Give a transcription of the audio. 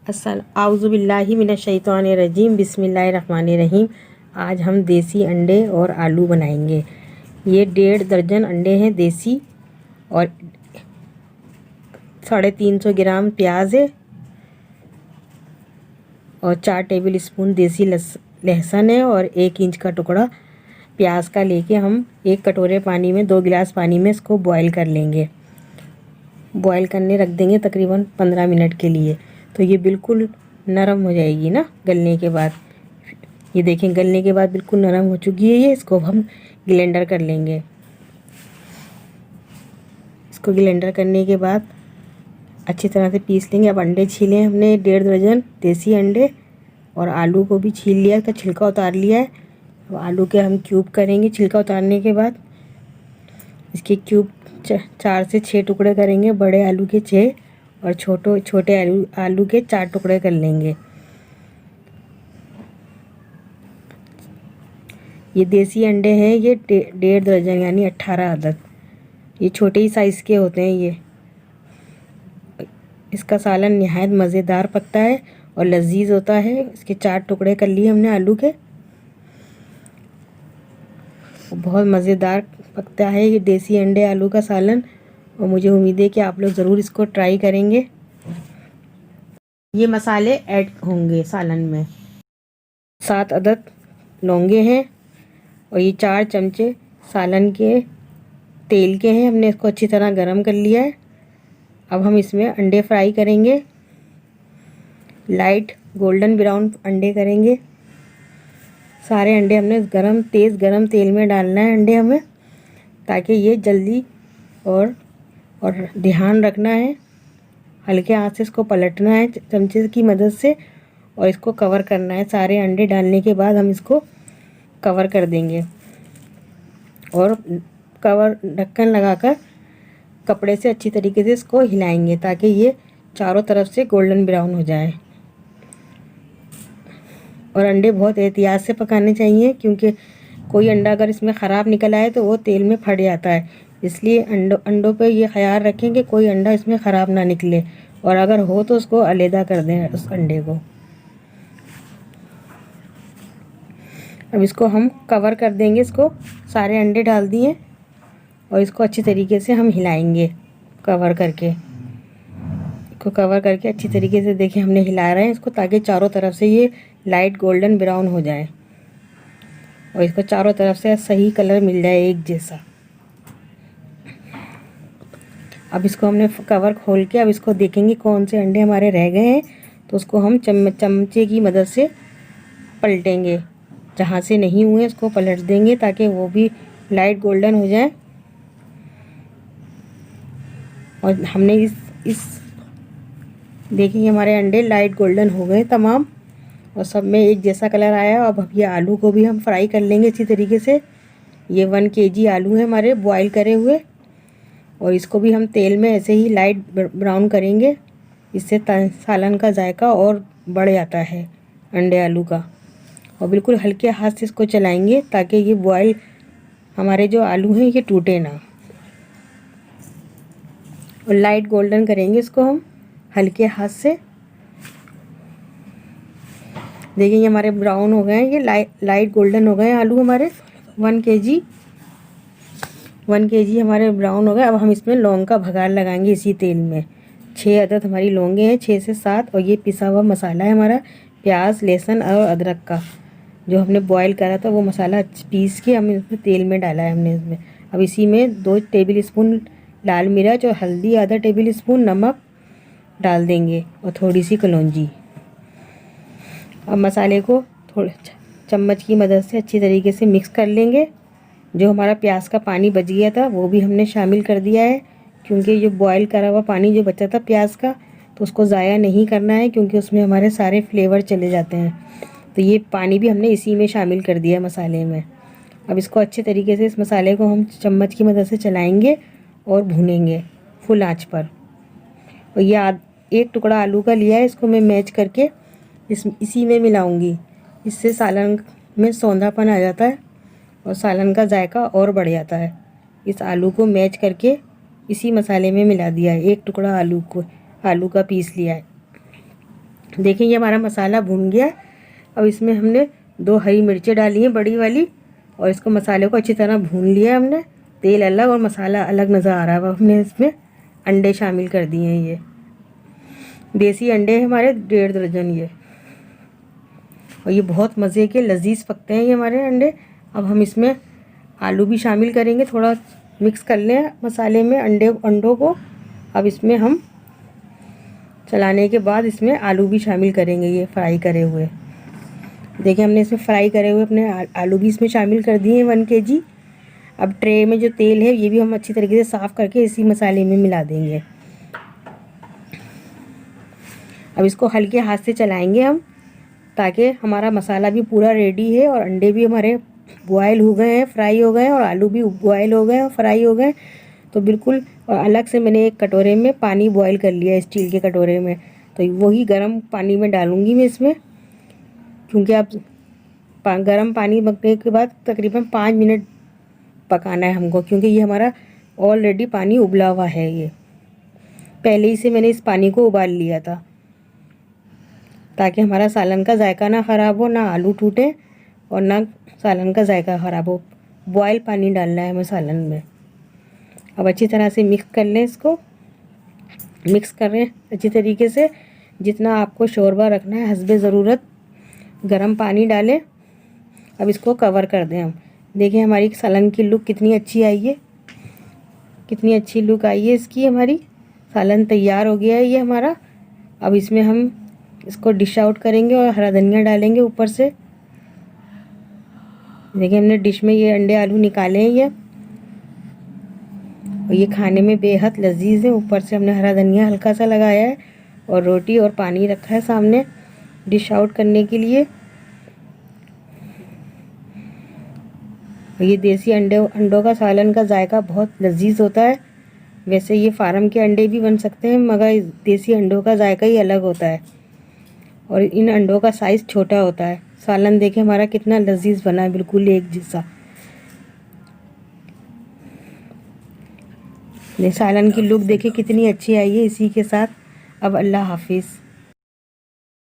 आउज़ुबिल्लाहि मिनश्शैतानिर्रजीम बिस्मिल्लाहिर्रहमानिर्रहीम। आज हम देसी अंडे और आलू बनाएंगे। ये 1.5 दर्जन अंडे हैं देसी, और 350 ग्राम प्याज है, और 4 टेबल स्पून देसी लहसुन है, और 1 इंच का टुकड़ा प्याज का लेके हम 1 कटोरे पानी में 2 गिलास पानी में इसको बॉईल कर लेंगे। बॉईल करने रख देंगे तकरीबन 15 मिनट के लिए। तो ये बिल्कुल नरम हो जाएगी ना गलने के बाद। ये देखें, गलने के बाद बिल्कुल नरम हो चुकी है ये। इसको हम ग्राइंडर कर लेंगे। इसको ग्राइंडर करने के बाद अच्छी तरह से पीस लेंगे। अब अंडे छीले हमने 1.5 दर्जन देसी अंडे, और आलू को भी छील लिया, इसका छिलका उतार लिया है। अब आलू के हम क्यूब करेंगे। छिलका उतारने के बाद इसके क्यूब 4 से 6 टुकड़े करेंगे। बड़े आलू के 6 और छोटे आलू के 4 टुकड़े कर लेंगे। ये देसी अंडे हैं, ये 1.5 दर्जन यानी 18 अदद। ये छोटे ही साइज़ के होते हैं ये। इसका सालन निहायत मज़ेदार पकता है और लजीज होता है। इसके 4 टुकड़े कर लिए हमने आलू के। बहुत मज़ेदार पकता है ये देसी अंडे आलू का सालन, और मुझे उम्मीद है कि आप लोग ज़रूर इसको ट्राई करेंगे। ये मसाले ऐड होंगे सालन में। 7 अदद लौंगे हैं, और ये 4 चमचे सालन के तेल के हैं। हमने इसको अच्छी तरह गरम कर लिया है। अब हम इसमें अंडे फ्राई करेंगे। लाइट गोल्डन ब्राउन अंडे करेंगे। सारे अंडे हमने तेज़ गरम तेल में डालना है अंडे हमें, ताकि ये जल्दी और ध्यान रखना है, हल्के हाथ से इसको पलटना है चमचे की मदद से, और इसको कवर करना है। सारे अंडे डालने के बाद हम इसको कवर कर देंगे, और ढक्कन लगाकर कपड़े से अच्छी तरीके से इसको हिलाएंगे, ताकि ये चारों तरफ से गोल्डन ब्राउन हो जाए। और अंडे बहुत एहतियात से पकाने चाहिए, क्योंकि कोई अंडा अगर इसमें ख़राब निकल आए तो वो तेल में फट जाता है। इसलिए अंडों पे ये ख्याल रखें कि कोई अंडा इसमें ख़राब ना निकले, और अगर हो तो उसको अलहदा कर दें उस अंडे को। अब इसको हम कवर कर देंगे। इसको सारे अंडे डाल दिए, और इसको अच्छी तरीके से हम हिलाएंगे कवर करके। इसको कवर करके अच्छी तरीके से देखिए हमने हिला रहे हैं इसको, ताकि चारों तरफ से ये लाइट गोल्डन ब्राउन हो जाए, और इसको चारों तरफ से सही कलर मिल जाए एक जैसा। अब इसको हमने कवर खोल के अब इसको देखेंगे कौन से अंडे हमारे रह गए हैं। तो उसको हम चमचे की मदद से पलटेंगे। जहाँ से नहीं हुए उसको पलट देंगे, ताकि वो भी लाइट गोल्डन हो जाए। और हमने इस देखिए हमारे अंडे लाइट गोल्डन हो गए तमाम, और सब में एक जैसा कलर आया। अब ये आलू को भी हम फ्राई कर लेंगे अच्छी तरीके से। ये 1 केजी आलू है हमारे बॉईल करे हुए, और इसको भी हम तेल में ऐसे ही लाइट ब्राउन करेंगे। इससे सालन का जायका और बढ़ जाता है अंडे आलू का। और बिल्कुल हल्के हाथ से इसको चलाएंगे, ताकि ये बॉईल हमारे जो आलू हैं ये टूटे ना। और लाइट गोल्डन करेंगे इसको हम हल्के हाथ से। देखिए ये हमारे ब्राउन हो गए हैं, ये लाइट गोल्डन हो गए हैं आलू हमारे। 1 केजी हमारे ब्राउन हो गए। अब हम इसमें लौंग का भगार लगाएंगे इसी तेल में। 6 अदद हमारी लौंगे हैं, 6 से 7, और ये पिसा हुआ मसाला है हमारा प्याज लहसुन और अदरक का, जो हमने बॉईल करा था वो मसाला पीस के हम इसमें तेल में डाला है हमने इसमें। अब इसी में 2 टेबल स्पून लाल मिर्च और हल्दी, आधा टेबल स्पून नमक डाल देंगे, और थोड़ी सी कलौंजी। अब मसाले को थोड़े चम्मच की मदद से अच्छी तरीके से मिक्स कर लेंगे। जो हमारा प्याज का पानी बच गया था वो भी हमने शामिल कर दिया है, क्योंकि जो बॉईल करा हुआ पानी जो बचा था प्याज का, तो उसको ज़ाया नहीं करना है, क्योंकि उसमें हमारे सारे फ्लेवर चले जाते हैं। तो ये पानी भी हमने इसी में शामिल कर दिया है मसाले में। अब इसको अच्छे तरीके से इस मसाले को हम चम्मच की मदद से चलाएँगे और भूनेंगे फुल आँच पर। और ये 1 टुकड़ा आलू का लिया है, इसको मैं मैच करके इसी में मिलाऊंगी। इससे सालन में सौंधापन आ जाता है, और सालन का जायका और बढ़ जाता है। इस आलू को मैच करके इसी मसाले में मिला दिया है। 1 टुकड़ा आलू का पीस लिया है। देखिए ये हमारा मसाला भून गया। अब इसमें हमने 2 हरी मिर्चें डाली हैं बड़ी वाली, और इसको मसाले को अच्छी तरह भून लिया हमने। तेल अलग और मसाला अलग नज़र आ रहा है। अब हमने इसमें अंडे शामिल कर दिए हैं। ये देसी अंडे हैं हमारे 1.5 दर्जन ये, और ये बहुत मज़े के लजीज पकते हैं ये हमारे अंडे। अब हम इसमें आलू भी शामिल करेंगे, थोड़ा मिक्स कर लें मसाले में अंडों को। अब इसमें हम चलाने के बाद इसमें आलू भी शामिल करेंगे, ये फ्राई करे हुए। देखिए हमने इसमें फ्राई करे हुए अपने आलू भी इसमें शामिल कर दिए हैं 1 kg। अब ट्रे में जो तेल है ये भी हम अच्छी तरीके से साफ़ करके इसी मसाले में मिला देंगे। अब इसको हल्के हाथ से चलाएंगे हम, ताकि हमारा मसाला भी पूरा रेडी है और अंडे भी हमारे बॉयल हो गए हैं, फ्राई हो गए हैं, और आलू भी बॉयल हो गए और फ्राई हो गए। तो बिल्कुल, और अलग से मैंने एक कटोरे में पानी बॉयल कर लिया स्टील के कटोरे में, तो वही गर्म पानी में डालूँगी मैं इसमें, क्योंकि आप गर्म पानी पकने के बाद तकरीबन 5 मिनट पकाना है हमको, क्योंकि ये हमारा ऑलरेडी पानी उबला हुआ है। ये पहले ही से मैंने इस पानी को उबाल लिया था, ताकि हमारा सालन का जायका ना ख़राब हो, ना आलू टूटे और ना सालन का जायका ख़राब हो। बॉयल पानी डालना है हमें सालन में। अब अच्छी तरह से मिक्स कर लें, इसको मिक्स करें अच्छी तरीके से। जितना आपको शोरबा रखना है हस्बे ज़रूरत गरम पानी डालें। अब इसको कवर कर दें हम। देखिए हमारी सालन की लुक कितनी अच्छी आई है, कितनी अच्छी लुक आई है इसकी। हमारी सालन तैयार हो गया है ये हमारा। अब इसमें हम इसको डिश आउट करेंगे और हरा धनिया डालेंगे ऊपर से। देखिए हमने डिश में ये अंडे आलू निकाले हैं ये, और ये खाने में बेहद लजीज है। ऊपर से हमने हरा धनिया हल्का सा लगाया है, और रोटी और पानी रखा है सामने डिश आउट करने के लिए। ये देसी अंडों का सालन का जायका बहुत लजीज होता है। वैसे ये फार्म के अंडे भी बन सकते हैं, मगर देसी अंडों का जायका ही अलग होता है, और इन अंडों का साइज़ छोटा होता है। सालन देखें हमारा कितना लजीज बना है, बिल्कुल एक जैसा। सालन की लुक देखिए कितनी अच्छी आई है इसी के साथ। अब अल्लाह हाफिज़।